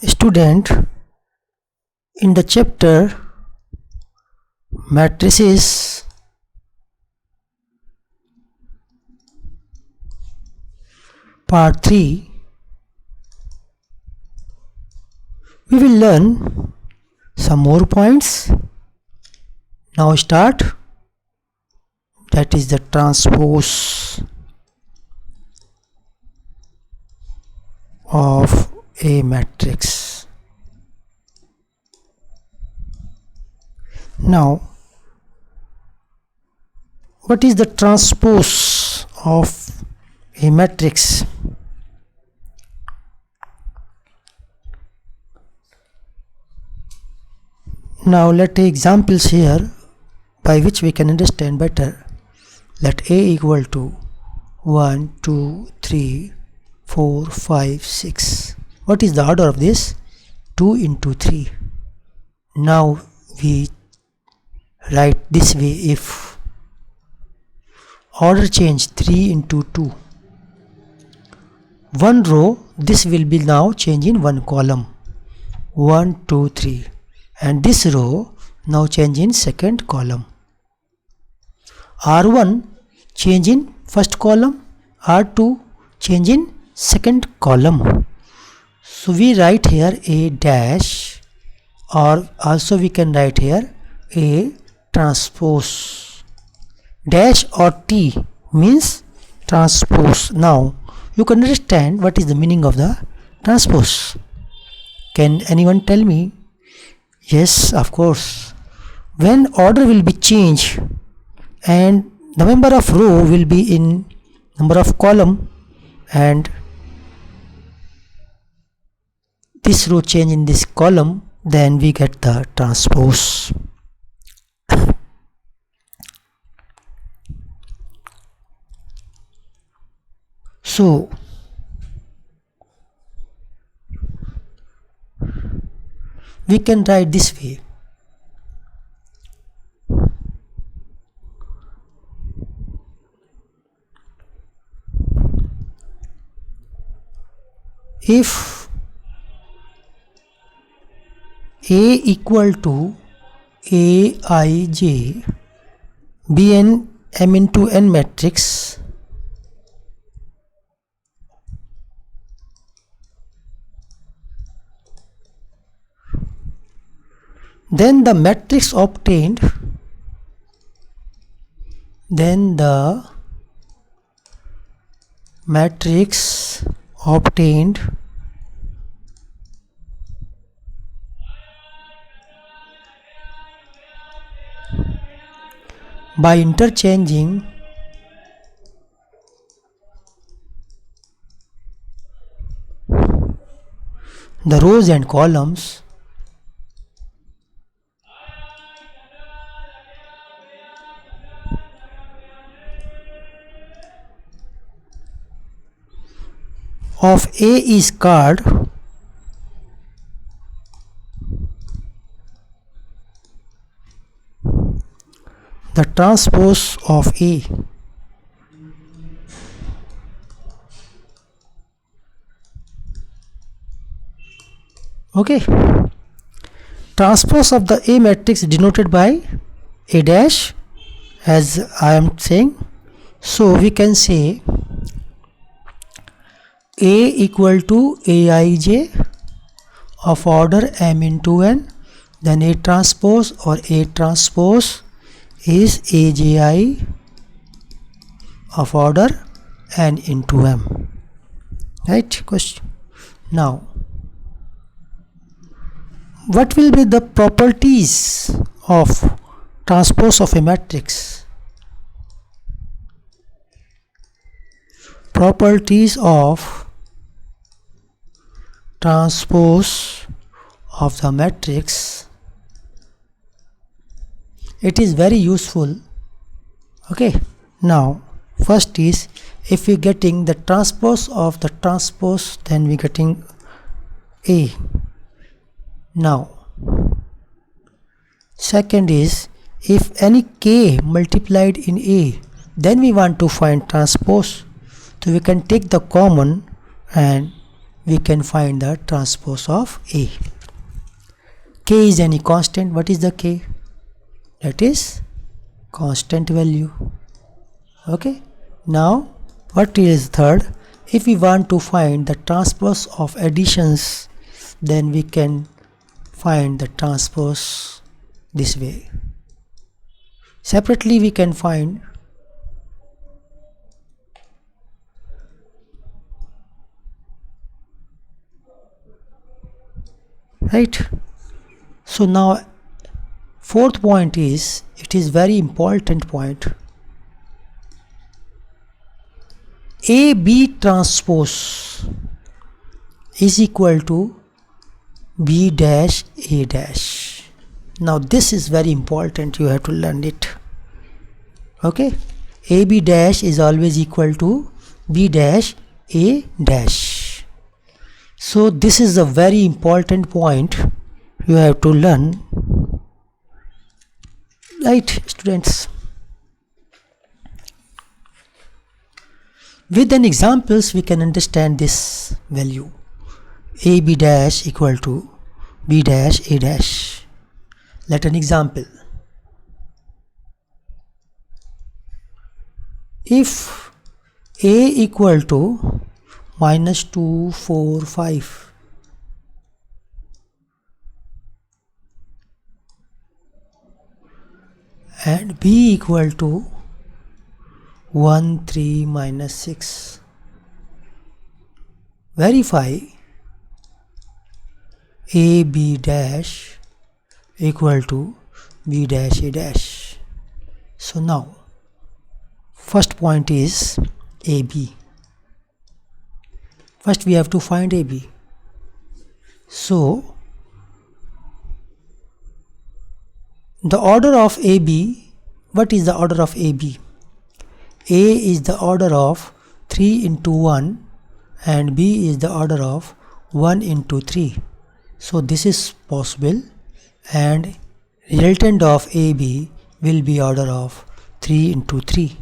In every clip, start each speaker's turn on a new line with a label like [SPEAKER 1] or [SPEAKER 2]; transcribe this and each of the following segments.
[SPEAKER 1] Student, in the chapter matrices, part 3, we will learn some more points. Now start. That is the transpose of a matrix. Now, what is the transpose of a matrix? Now let's take examples here by which we can understand better. Let A equal to 1, 2, 3, 4, 5, 6. What is the order of this? 2 into 3. Now we write this way: if order change 3 into 2, one row, this will be now change in one column, 1, 2, 3, and this row now change in second column. R1 change in first column, R2 change in second column. So we write here A dash, or also we can write here A transpose. Dash or T means transpose. Now you can understand what is the meaning of the transpose. Can anyone tell me? Yes, of course. When order will be changed and the number of row will be in number of column, and this row change in this column, then we get the transpose. So we can write this way: if A equal to Aij, Bn M into N matrix, then the matrix obtained by interchanging the rows and columns of A is called the transpose of A. Okay. Transpose of the A matrix denoted by A dash, as I am saying. So we can say A equal to Aij of order M into N, then A transpose or A transpose is Aj of order N into M. Right? Question. Now, what will be the properties of transpose of a matrix? Properties of transpose of the matrix. It is very useful. Okay. Now, first is, if we getting the transpose of the transpose, then we getting A. Now, second is, if any k multiplied in A, then we want to find transpose. So we can take the common and we can find the transpose of A. K is any constant. What is the K? That is constant value. Okay. Now what is third? If we want to find the transpose of additions, then we can find the transpose this way. Separately we can find right. So now fourth point is, it is very important point, AB transpose is equal to B dash A dash. Now this is very important, you have to learn it. Okay, AB dash is always equal to B dash A dash. So this is a very important point you have to learn, right students? With an examples we can understand this value, AB dash equal to B dash A dash. Let an example. If A equal to minus 2, 4, 5, and B equal to 1, 3, minus 6, verify AB dash equal to B dash A dash. So now first point is AB. First we have to find AB. So the order of AB, what is the order of AB? A is the order of 3 into 1 and B is the order of 1 into 3. So this is possible, and resultant of AB will be order of 3 into 3,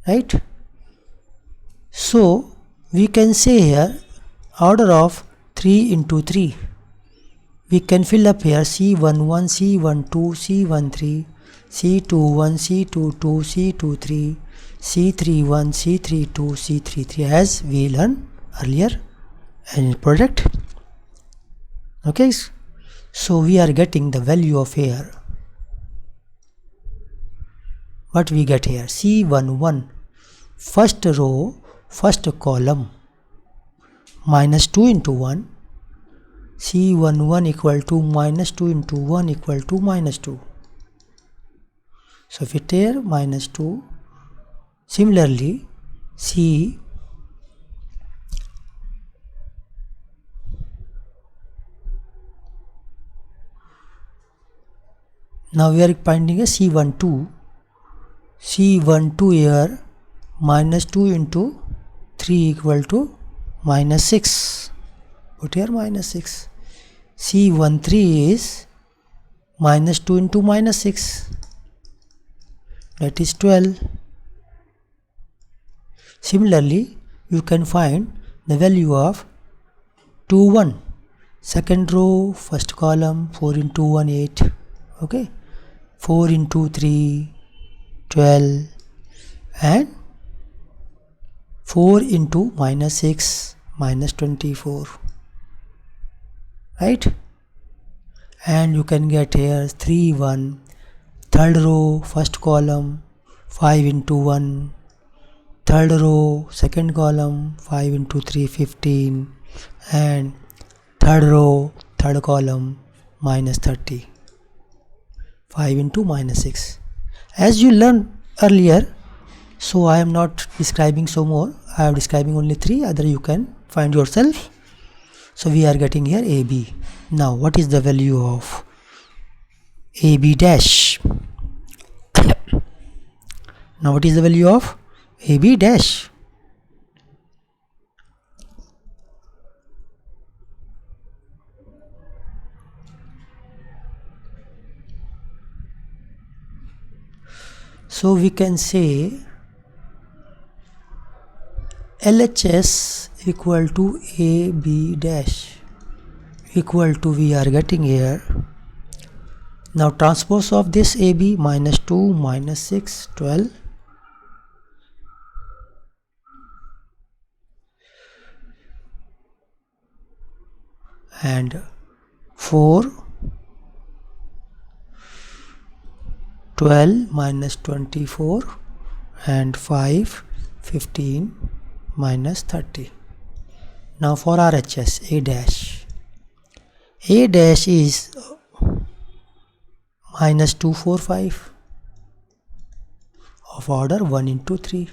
[SPEAKER 1] right? So we can say here order of 3 into 3. We can fill up here C11, C12, C13, C21, C22, C23, C31, C32, C33 as we learned earlier in project. Okay, so we are getting the value of here. What we get here? C11, first row, first column, minus 2 into 1. C11 equal to minus 2 into 1 equal to minus 2. So if it here minus 2, similarly C now we are finding a C12. C12 here minus 2 into 3 equal to minus 6. Put here minus 6. C13 is minus 2 into minus 6, that is 12. Similarly, you can find the value of 21. Second row, first column, 4 into 1, 8. Okay, 4 into 3, 12, and 4 into minus 6, minus 24. Right, and you can get here 3, 1, third row, first column, 5 into 1, third row, second column, 5 into 3, 15, and third row, third column, minus 30, 5 into minus 6. As you learned earlier, so I am not describing so more, I am describing only 3, other you can find yourself. So we are getting here AB. Now what is the value of AB dash? Now what is the value of AB dash? So we can say LHS equal to AB dash equal to, we are getting here. Now transpose of this AB, minus 2, minus 6, 12. And 4, 12 minus 24, and 5, 15 minus 30. Now for RHS, A dash. A dash is minus 2, 4, 5 of order 1 into 3.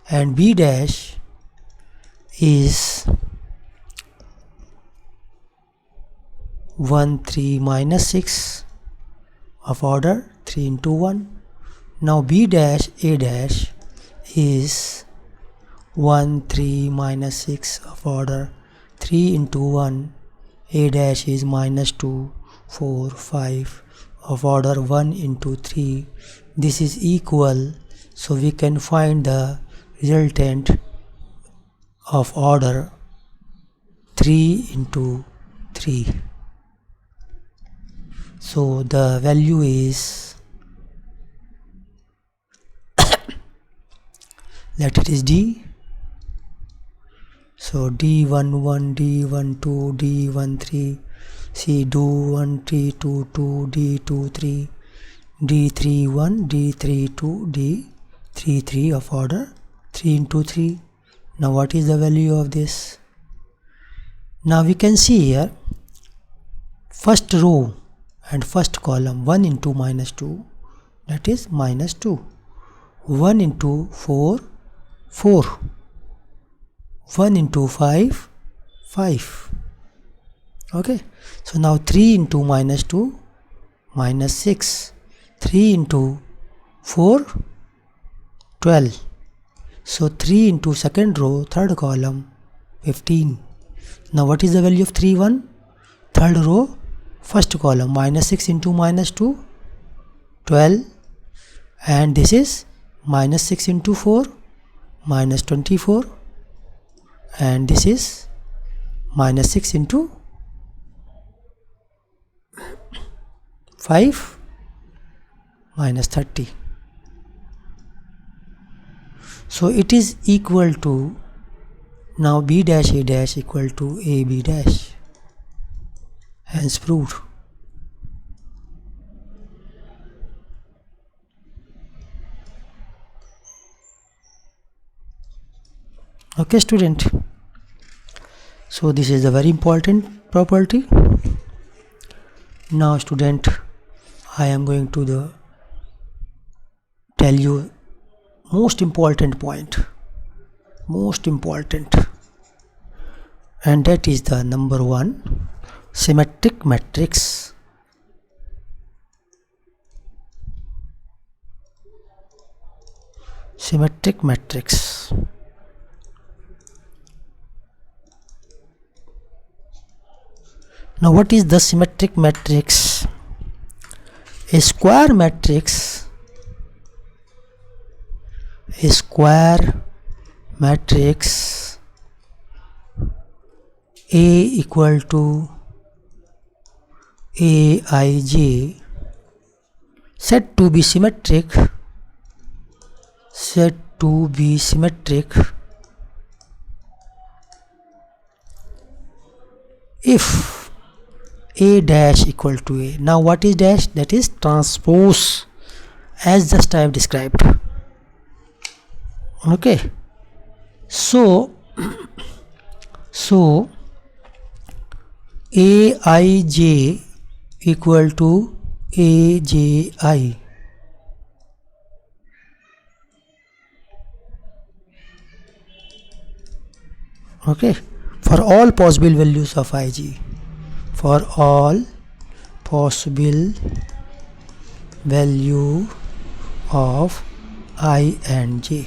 [SPEAKER 1] And B dash is 1, 3 minus 6 of order 3 into 1. Now B dash A dash is 1, 3 minus 6 of order 3 into 1. A dash is minus 2, 4, 5 of order 1 into 3. This is equal, so we can find the resultant of order 3 into 3. So the value is, let it is D. So D11, D12, D13, C D1, D22, D23, D31, D32, D33 of order 3 into 3. Now what is the value of this? Now we can see here, first row and first column, 1 into minus 2, that is minus 2. 1 into 4, 4. 1 into 5, 5. Okay, so now 3 into minus 2, minus 6. 3 into 4, 12. So 3 into second row, third column, 15. Now what is the value of 3, 1? Third row, first column, minus 6 into minus 2, 12. And this is minus 6 into 4, minus 24. And this is minus 6 into 5, minus 30. So it is equal to, now B dash A dash equal to AB dash. Hence proved. Okay student, so this is a very important property. Now student, I am going to tell you most important point, most important, and that is the number 1, symmetric matrix. Symmetric matrix. Now what is the symmetric matrix? A square matrix, a square matrix A equal to Aij, said to be symmetric, said to be symmetric if A dash equal to A. Now what is dash? That is transpose, as just I have described. Okay, so Aij equal to Aji. Okay, for all possible values of Ig, for all possible value of I and j.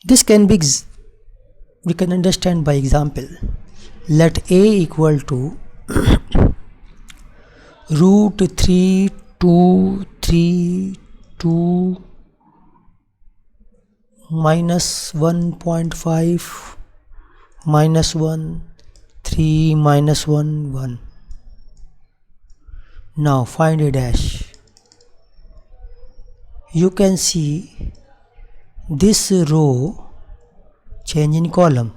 [SPEAKER 1] This can be, we can understand by example. Let A equal to root 3, 2, 3, 2, minus 1.5, minus 1, 3, minus 1, 1. Now find a dash. You can see this row change in column,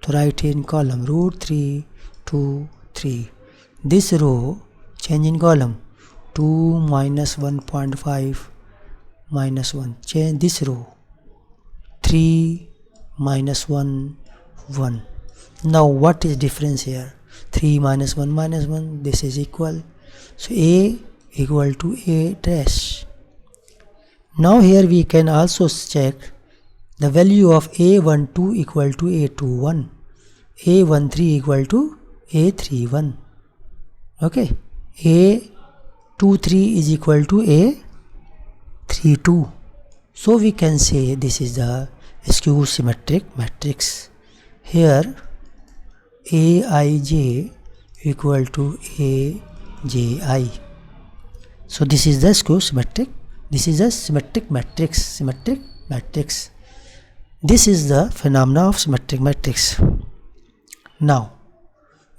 [SPEAKER 1] to right hand column, root 3, 2, 3. This row change in column, 2, minus 1.5, minus 1. Change this row, 3, minus 1, 1. Now what is difference here? 3 minus 1, this is equal. So A equal to A dash. Now here we can also check the value of A12 equal to A21, A13 equal to A31. Okay, A23 is equal to A32. So we can say this is the skew symmetric matrix. Here Aij equal to Aji. So this is the skew symmetric. This is a symmetric matrix. Symmetric matrix. This is the phenomena of symmetric matrix. Now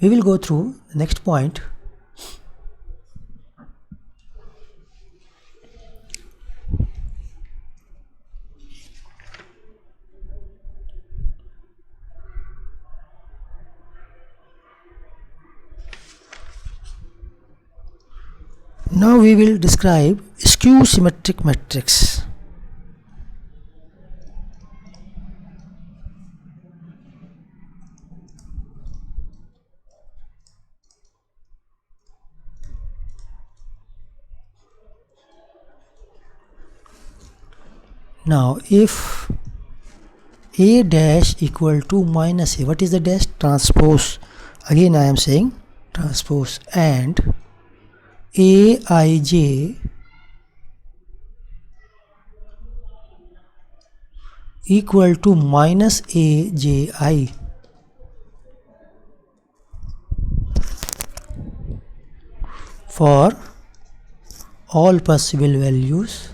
[SPEAKER 1] we will go through the next point. Now we will describe skew symmetric matrix. Now if A dash equal to minus A, what is the dash? Transpose. Again I am saying transpose, and Aij equal to minus Aji. For all possible values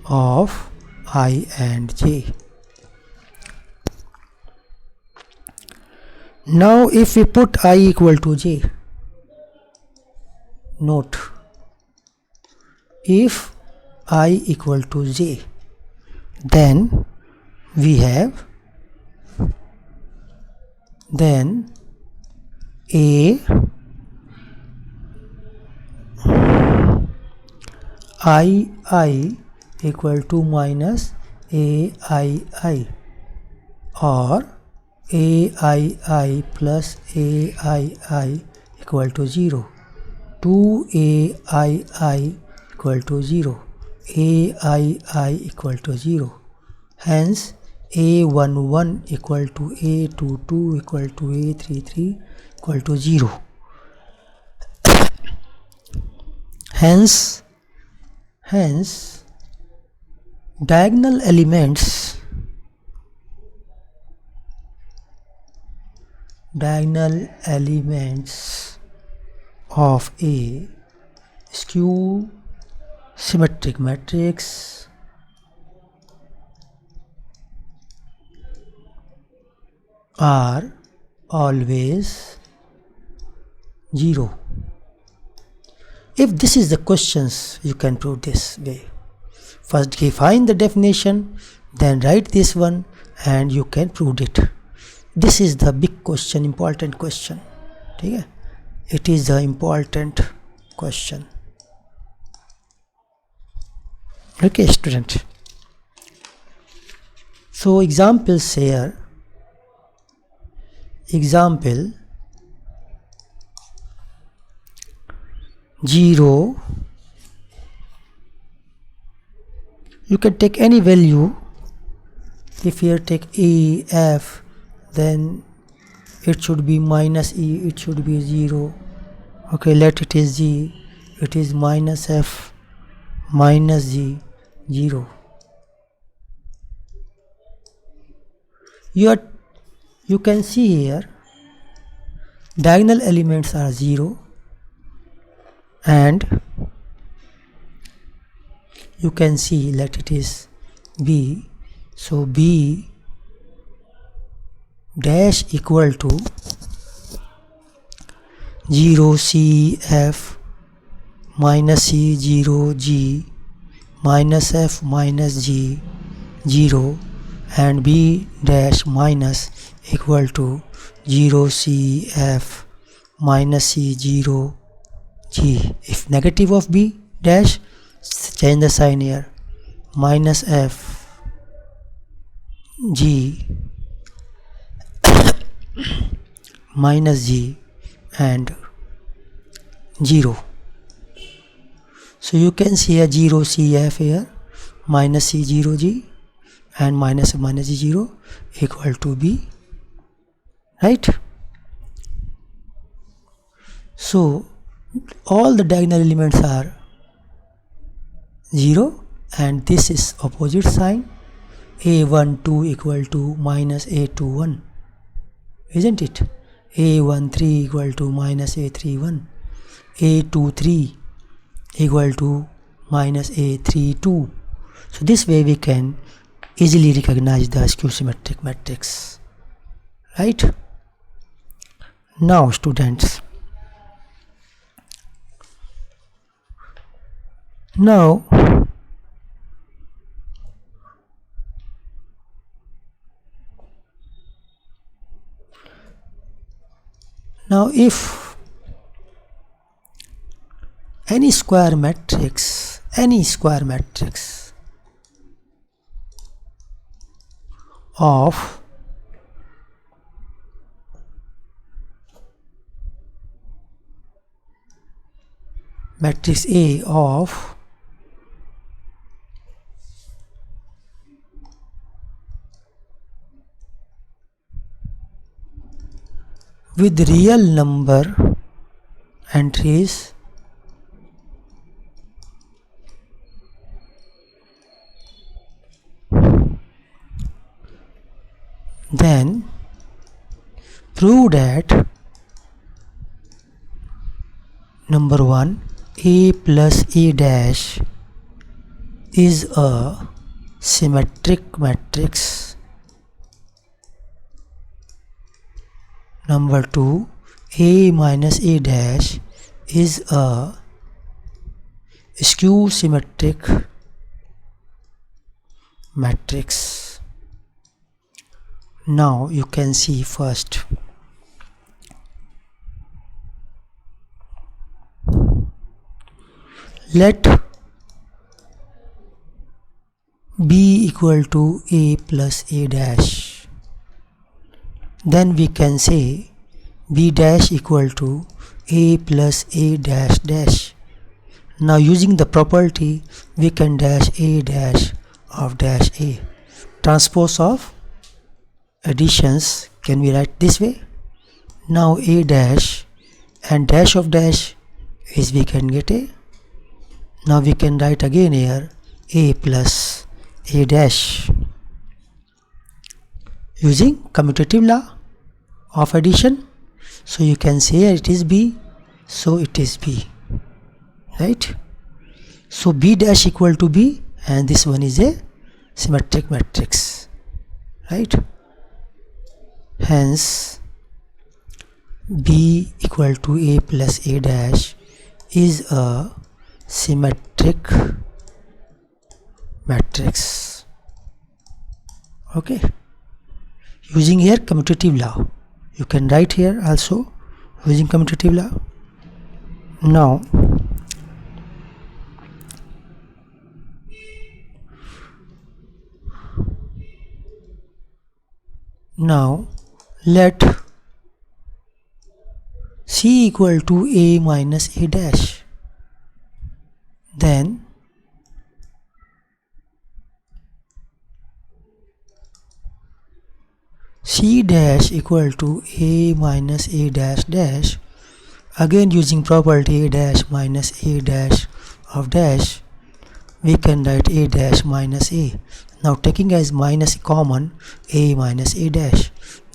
[SPEAKER 1] of I and j. Now if we put I equal to j, note, if I equal to j, then we have A I equal to minus Aii, or Aii plus Aii equal to 0, 2Aii equal to 0, Aii equal to 0. Hence A11 equal to A22 equal to A33 equal to 0. Hence diagonal elements of a skew symmetric matrix are always 0. If this is the questions, you can prove this way. First define the definition, then write this one, and you can prove it. This is the big question, important question. Okay? It is the important question. Okay, student. So examples here. Example 0. You can take any value. If here take E, F, then it should be minus E, it should be 0. Okay, let it is G, it is minus F, minus G, 0. You can see here diagonal elements are 0 and you can see that it is B. So B dash equal to 0 C F minus C 0 G minus F minus G 0, and B dash minus equal to 0 C F minus C 0 G. If negative of B dash, change the sign here, minus F G minus G and 0. So you can see a 0 CF here, minus C 0 G and minus F minus G 0 equal to B, right? So all the diagonal elements are 0 and this is opposite sign, A12 equal to minus A21, isn't it? A13 equal to minus A31, A23 equal to minus A32. So this way we can easily recognize the skew symmetric matrix, right? Now students, now if any square matrix of matrix A of with real number entries then prove that number 1, A plus A dash is a symmetric matrix. Number 2, A minus A dash is a skew symmetric matrix. Now you can see first let B equal to A plus A dash, then we can say B dash equal to A plus A dash dash. Now using the property we can dash A dash of dash A. Transpose of additions can we write this way. Now A dash and dash of dash is we can get A. Now we can write again here A plus A dash using commutative law of addition. So you can say it is B, so it is B, right? So B dash equal to B and this one is a symmetric matrix, right? Hence B equal to A plus A dash is a symmetric matrix. Okay, using here commutative law, you can write here also using commutative law. Now let C equal to A minus A dash, then C dash equal to A minus A dash dash, again using property A dash minus A dash of dash, we can write A dash minus A. Now taking as minus common, A minus A dash,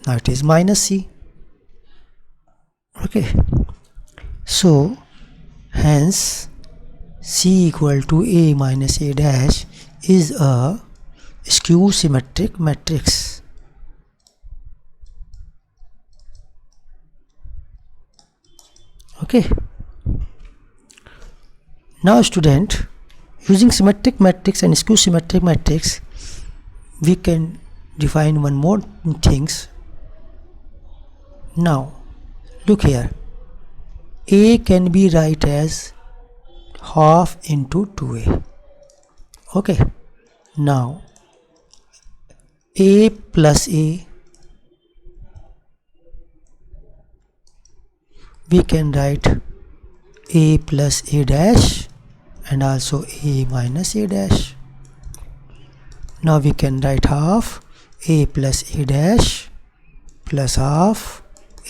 [SPEAKER 1] now it is minus C. Okay, so hence C equal to A minus A dash is a skew symmetric matrix. Okay. Now student, using symmetric matrix and skew symmetric matrix, we can define one more things. Now look here, A can be written as half into 2A. Okay, now A plus A, we can write A plus A dash and also A minus A dash. Now we can write half A plus A dash plus half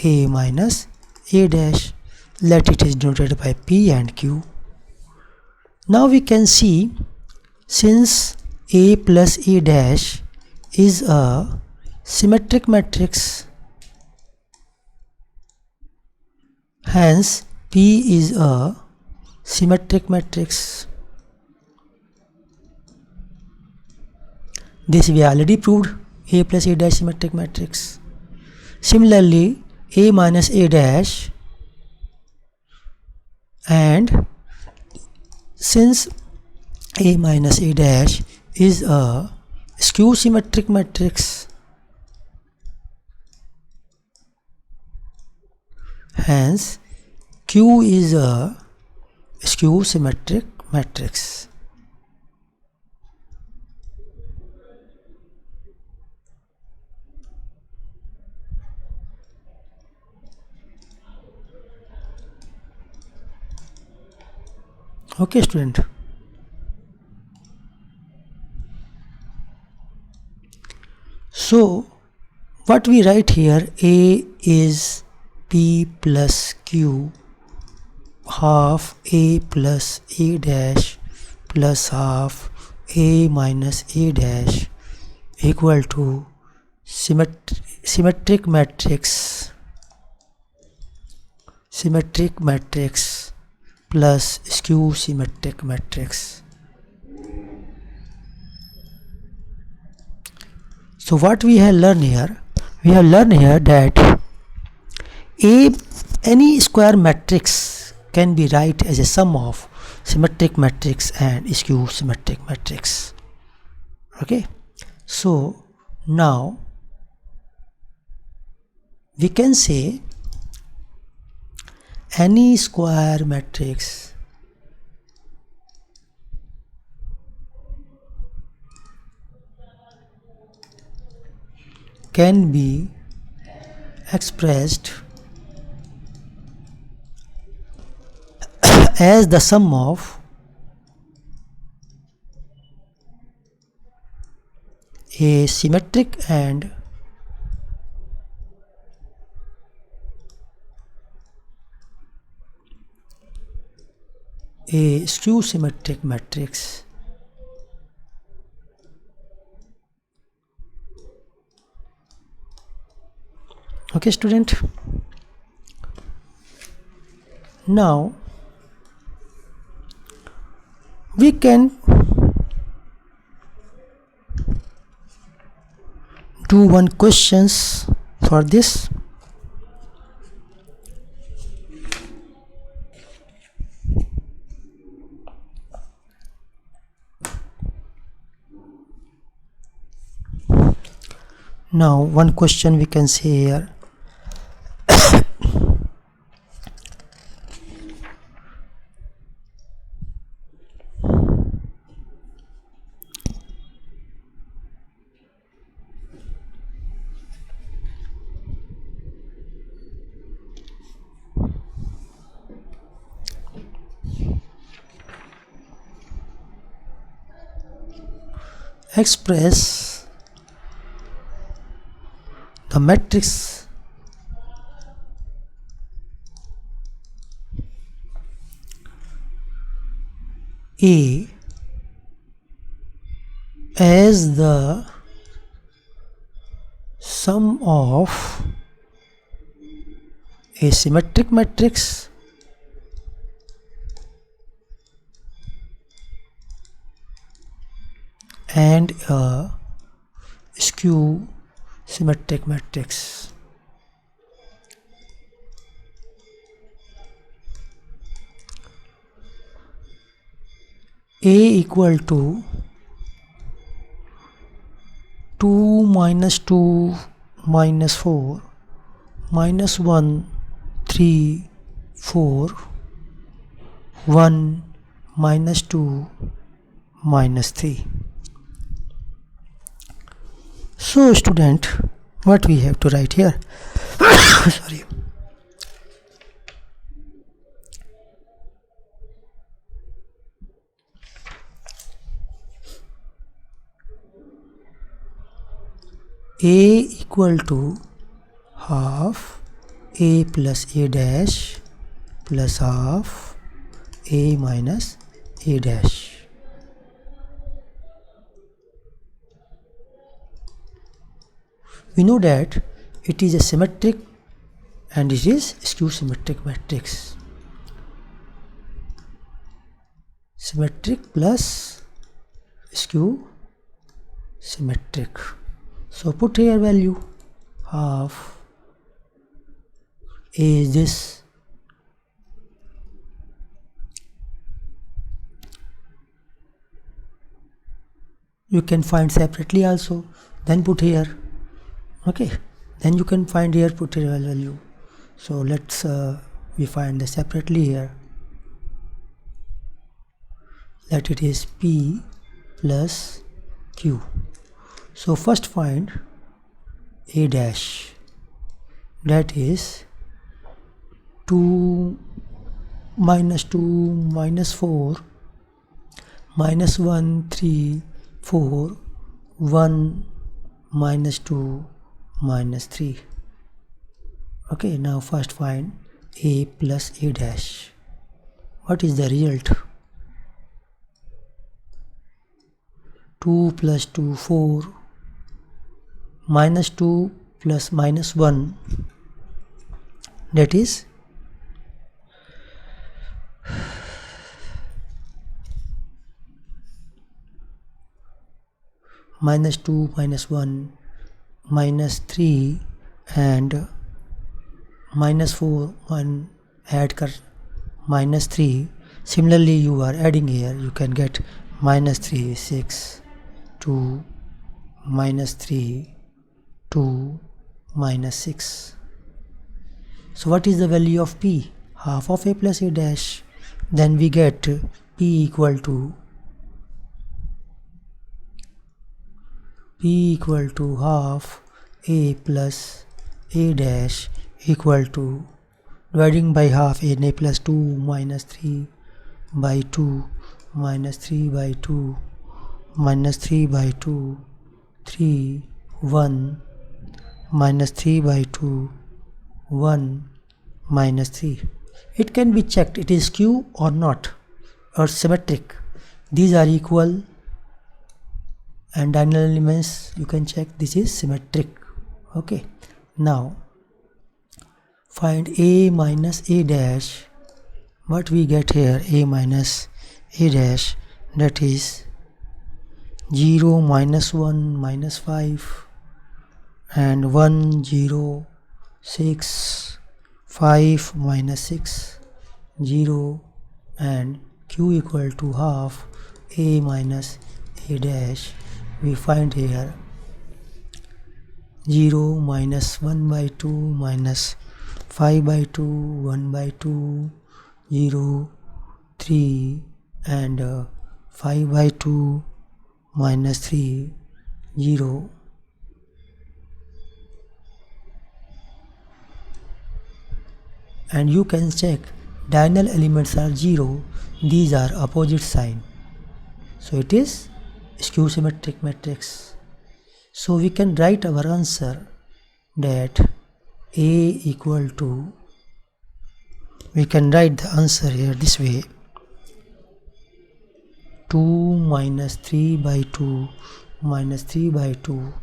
[SPEAKER 1] A minus A dash. Let it is denoted by P and Q. Now we can see, since A plus A dash is a symmetric matrix, hence P is a symmetric matrix. This we already proved, A plus A dash symmetric matrix. Similarly, A minus A dash, and since A minus A dash is a skew symmetric matrix, hence Q is a skew symmetric matrix. Okay student. So what we write here, A is P plus Q half A plus A dash plus half A minus A dash equal to symmetric matrix plus skew symmetric matrix. So what we have learned here? We have learned here that any square matrix can be written as a sum of symmetric matrix and skew symmetric matrix. Okay. So now we can say any square matrix can be expressed as the sum of a symmetric and a skew symmetric matrix. Okay student, now we can do one questions for this. Now one question we can say here, express the matrix A as the sum of a symmetric matrix and a skew symmetric matrix. A equal to 2 minus 2 minus 4 minus 1 3 4 1 minus 2 minus 3. So student, what we have to write here? Sorry. A equal to half A plus A dash plus half A minus A dash. We know that it is a symmetric and it is skew symmetric matrix. Symmetric plus skew symmetric. So put here value half A is this, you can find separately also, then put here. Okay, then you can find here, put here value. So let's we find the separately here. Let it is P plus Q. So first find A dash, that is 2 minus 2 minus 4 minus 1 3 4 1 minus 2 minus 3. Okay, now first find A plus A dash. What is the result? 2 plus 2 4 minus 2 plus minus 1, that is minus 2 minus 1 minus 3 and minus 4 1 add kar minus 3. Similarly you are adding here, you can get minus 3 6 2 minus 3 2 minus 6. So what is the value of P? Half of A plus A dash. Then we get P equal to half A plus A dash equal to, dividing by half, A plus 2 minus 3 by 2 minus 3 by 2 minus 3 by 2 3 1 minus 3 by 2 1 minus 3. It can be checked it is skew or not, or symmetric. These are equal and diagonal elements, you can check this is symmetric. Okay, now find A minus A dash. What we get here? A minus A dash, that is 0 minus 1 minus 5 and 1 0 6 5 minus 6 0 and Q equal to half A minus A dash. We find here 0 minus 1 by 2 minus 5 by 2 1 by 2 0 3 and 5 by 2 minus 3 0. And you can check diagonal elements are 0, these are opposite sign, so it is skew symmetric matrix. So we can write our answer that A equal to, we can write the answer here this way: 2 minus 3 by 2 minus 3 by 2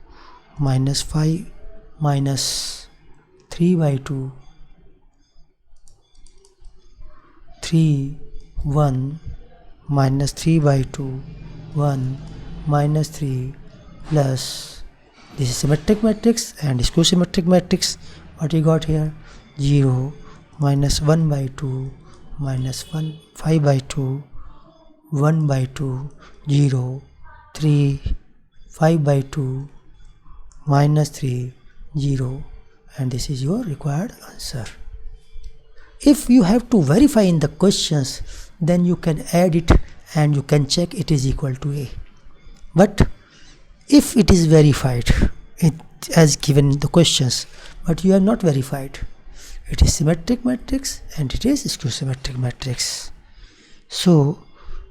[SPEAKER 1] minus 5 minus 3 by 2 3 1 minus 3 by 2 1 minus 3 plus this is symmetric matrix and skew symmetric matrix. What you got here? 0 minus 1 by 2 minus 1 5 by 2 1 by 2 0 3 5 by 2 minus 3 0, and this is your required answer. If you have to verify in the questions, then you can add it and you can check it is equal to A. But if it is verified, it as given in the questions, but you have not verified, it is symmetric matrix and it is skew symmetric matrix. So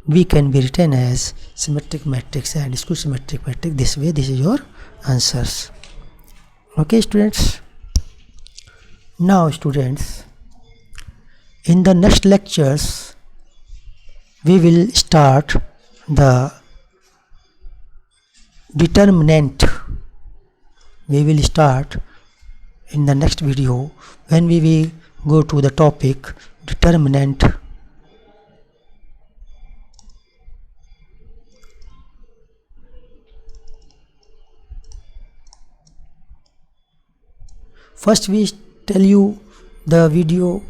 [SPEAKER 1] we can be written as symmetric matrix and skew symmetric matrix this way. This is your answers. Okay students. Now students, in the next lectures we will start the determinant. We will start in the next video when we will go to the topic determinant. First we tell you the video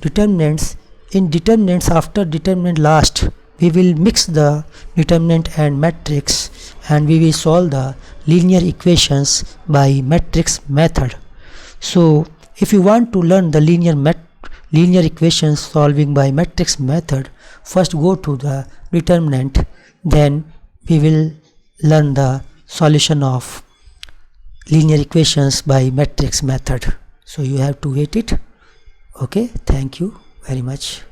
[SPEAKER 1] determinants. In determinants, after determinant last, we will mix the determinant and matrix and we will solve the linear equations by matrix method. So if you want to learn the linear equations solving by matrix method, first go to the determinant, then we will learn the solution of linear equations by matrix method. So you have to wait it. Okay, thank you very much.